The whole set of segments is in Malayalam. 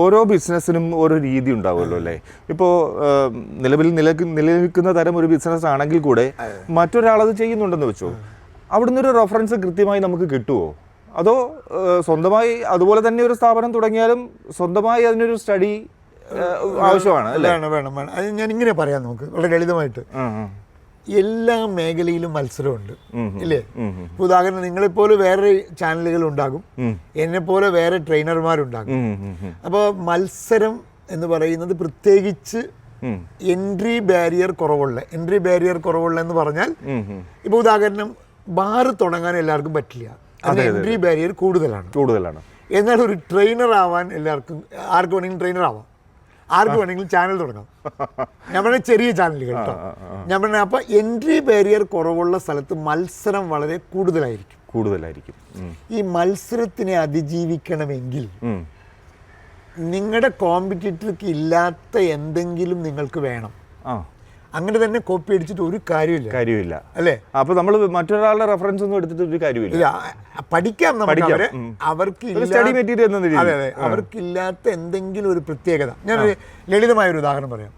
ഓരോ ബിസിനസ്സിനും ഓരോ രീതി ഉണ്ടാവുമല്ലോ അല്ലേ? ഇപ്പോൾ നിലവിൽ നിലനിൽക്കുന്ന തരം ഒരു ബിസിനസ് ആണെങ്കിൽ കൂടെ മറ്റൊരാളത് ചെയ്യുന്നുണ്ടെന്ന് വെച്ചോ, അവിടുന്ന് ഒരു റെഫറൻസ് കൃത്യമായി നമുക്ക് കിട്ടുമോ? അതോ സ്വന്തമായി അതുപോലെ തന്നെ ഒരു സ്ഥാപനം തുടങ്ങിയാലും സ്വന്തമായി അതിനൊരു സ്റ്റഡി ആവശ്യമാണ്? വേണം വേണം വേണം. അത് ഞാൻ ഇങ്ങനെ പറയാം, നമുക്ക് വളരെ ലളിതമായിട്ട്. എല്ലാ മേഖലയിലും മത്സരമുണ്ട് ഇല്ലേ? ഉദാഹരണം, നിങ്ങളെപ്പോലെ വേറെ ചാനലുകൾ ഉണ്ടാകും, എന്നെപ്പോലെ വേറെ ട്രെയിനർമാരുണ്ടാകും. അപ്പോൾ മത്സരം എന്ന് പറയുന്നത് പ്രത്യേകിച്ച് എൻട്രി ബാരിയർ കുറവുള്ള എന്ന് പറഞ്ഞാൽ, ഇപ്പോൾ ഉദാഹരണം ബാർ തുടങ്ങാൻ എല്ലാവർക്കും പറ്റില്ല, അത് എൻട്രി ബാരിയർ കൂടുതലാണ്. എന്നാൽ ഒരു ട്രെയിനർ ആവാൻ എല്ലാവർക്കും, ആർക്ക് വേണമെങ്കിലും ട്രെയിനർ ആവാം, ആർക്ക് വേണമെങ്കിലും ചാനൽ തുടങ്ങാം. ഞാൻ പറഞ്ഞ ചെറിയ ചാനലുകൾ കേട്ടോ. ഞാൻ പറഞ്ഞ അപ്പോൾ എൻട്രി ബാരിയർ കുറവുള്ള സ്ഥലത്ത് മത്സരം വളരെ കൂടുതലായിരിക്കും. ഈ മത്സരത്തിനെ അതിജീവിക്കണമെങ്കിൽ നിങ്ങളുടെ കോമ്പറ്റീറ്റർക്ക് ഇല്ലാത്ത എന്തെങ്കിലും നിങ്ങൾക്ക് വേണം. അങ്ങനെ തന്നെ കോപ്പി അടിച്ചിട്ട് ഒരു കാര്യമില്ല അല്ലേ? അപ്പൊ നമ്മൾ മറ്റൊരാളുടെ റെഫറൻസ് ഒന്നും എടുത്തിട്ട് ഒരു കാര്യമില്ല. പഠിക്കാം നമുക്ക്, അവർക്കില്ലാത്ത എന്തെങ്കിലും ഒരു പ്രത്യേകത. ഞാനൊരു ലളിതമായൊരു ഉദാഹരണം പറയാം.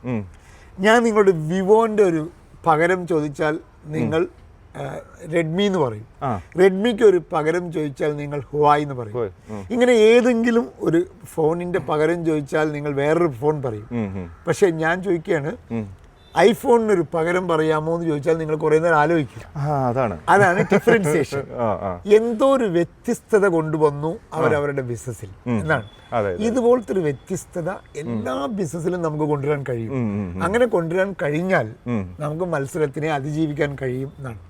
ഞാൻ നിങ്ങളുടെ വിവോന്റെ ഒരു പകരം ചോദിച്ചാൽ നിങ്ങൾ റെഡ്മി എന്ന് പറയും, റെഡ്മിക്ക് ഒരു പകരം ചോദിച്ചാൽ നിങ്ങൾ ഹുവായി എന്ന് പറയും. ഇങ്ങനെ ഏതെങ്കിലും ഒരു ഫോണിന്റെ പകരം ചോദിച്ചാൽ നിങ്ങൾ വേറൊരു ഫോൺ പറയും. പക്ഷെ ഞാൻ ചോദിക്കുകയാണ്, ഐഫോണിനൊരു പകരം പറയാമോ എന്ന് ചോദിച്ചാൽ നിങ്ങൾ കുറെ നേരം ആലോചിക്കും. അതാണ് ഡിഫറൻസിയേഷൻ. എന്തോ ഒരു വ്യത്യസ്തത കൊണ്ടുവന്നു അവരവരുടെ ബിസിനസ്സിൽ എന്നാണ്. ഇതുപോലത്തെ ഒരു വ്യത്യസ്തത എല്ലാ ബിസിനസ്സിലും നമുക്ക് കൊണ്ടുവരാൻ കഴിയും. അങ്ങനെ കൊണ്ടുവരാൻ കഴിഞ്ഞാൽ നമുക്ക് മത്സരത്തിനെ അതിജീവിക്കാൻ കഴിയും എന്നാണ്.